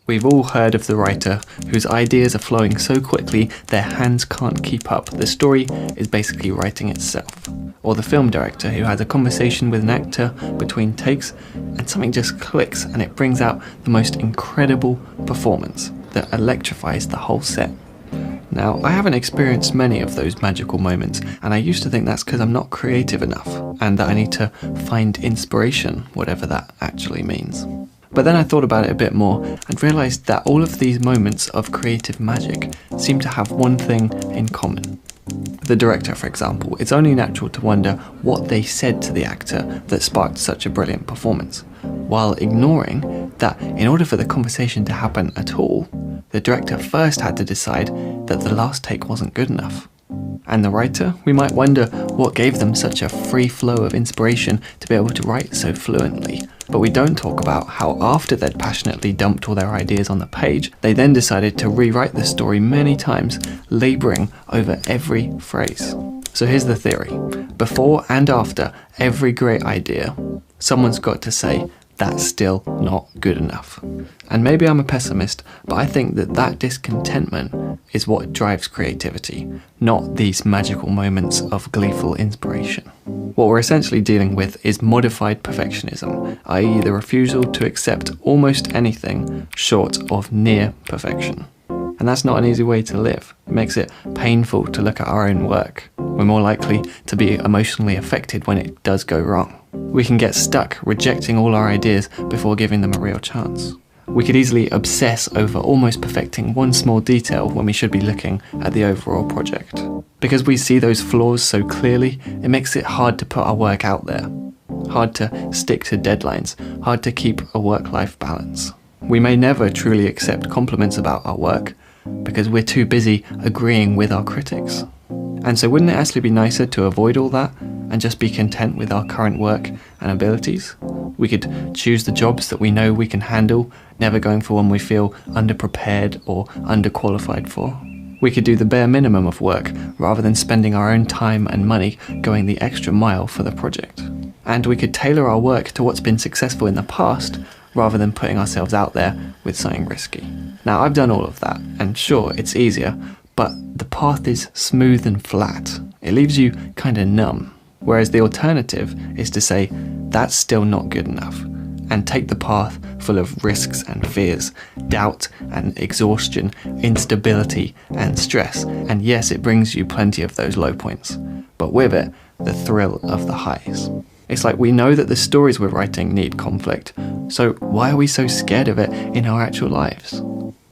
We've all heard of the writer whose ideas are flowing so quickly their hands can't keep up. The story is basically writing itself. Or the film director who has a conversation with an actor between takes and something just clicks and it brings out the most incredible performance that electrifies the whole set. Now, I haven't experienced many of those magical moments, and I used to think that's because I'm not creative enough and that I need to find inspiration, whatever that actually means. But then I thought about it a bit more and realised that all of these moments of creative magic seem to have one thing in common. The director, for example, it's only natural to wonder what they said to the actor that sparked such a brilliant performance, while ignoring that in order for the conversation to happen at all, the director first had to decide that the last take wasn't good enough. And the writer, we might wonder what gave them such a free flow of inspiration to be able to write so fluently. But we don't talk about how after they'd passionately dumped all their ideas on the page, they then decided to rewrite the story many times, labouring over every phrase. So here's the theory. Before and after every great idea, someone's got to say, that's still not good enough. And maybe I'm a pessimist, but I think that discontentment is what drives creativity, not these magical moments of gleeful inspiration. What we're essentially dealing with is modified perfectionism, i.e. the refusal to accept almost anything short of near perfection. And that's not an easy way to live. It makes it painful to look at our own work. We're more likely to be emotionally affected when it does go wrong. We can get stuck rejecting all our ideas before giving them a real chance. We could easily obsess over almost perfecting one small detail when we should be looking at the overall project. Because we see those flaws so clearly, it makes it hard to put our work out there. Hard to stick to deadlines, hard to keep a work-life balance. We may never truly accept compliments about our work because we're too busy agreeing with our critics. And so wouldn't it actually be nicer to avoid all that and just be content with our current work and abilities? We could choose the jobs that we know we can handle, never going for one we feel underprepared or underqualified for. We could do the bare minimum of work rather than spending our own time and money going the extra mile for the project. And we could tailor our work to what's been successful in the past rather than putting ourselves out there with something risky. Now, I've done all of that, and sure, it's easier, but the path is smooth and flat. It leaves you kind of numb. Whereas the alternative is to say, that's still not good enough, and take the path full of risks and fears, doubt and exhaustion, instability and stress. And yes, it brings you plenty of those low points, but with it, the thrill of the highs. It's like we know that the stories we're writing need conflict, so why are we so scared of it in our actual lives?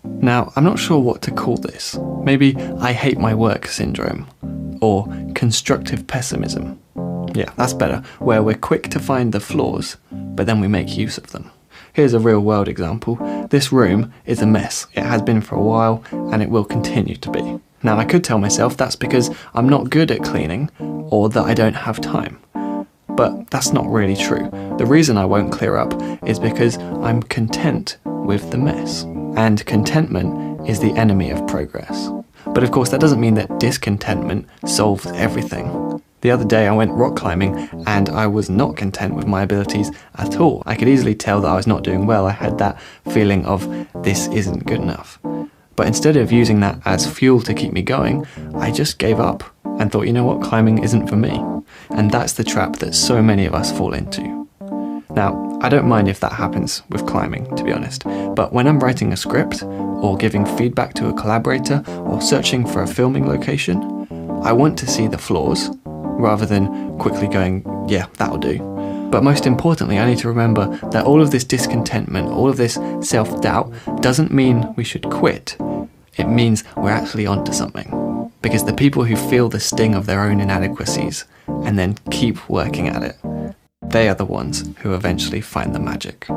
Now, I'm not sure what to call this. Maybe I hate my work syndrome, or constructive pessimism. Yeah, that's better, where we're quick to find the flaws, but then we make use of them. Here's a real world example. This room is a mess. It has been for a while, and it will continue to be. Now, I could tell myself that's because I'm not good at cleaning, or that I don't have time. But that's not really true. The reason I won't clear up is because I'm content with the mess. And contentment is the enemy of progress. But of course that doesn't mean that discontentment solves everything. The other day I went rock climbing and I was not content with my abilities at all. I could easily tell that I was not doing well. I had that feeling of this isn't good enough. But instead of using that as fuel to keep me going, I just gave up and thought, you know what, climbing isn't for me. And that's the trap that so many of us fall into. Now, I don't mind if that happens with climbing, to be honest, but when I'm writing a script, or giving feedback to a collaborator, or searching for a filming location, I want to see the flaws, rather than quickly going, yeah, that'll do. But most importantly, I need to remember that all of this discontentment, all of this self-doubt, doesn't mean we should quit. It means we're actually onto something. Because the people who feel the sting of their own inadequacies, and then keep working at it, they are the ones who eventually find the magic.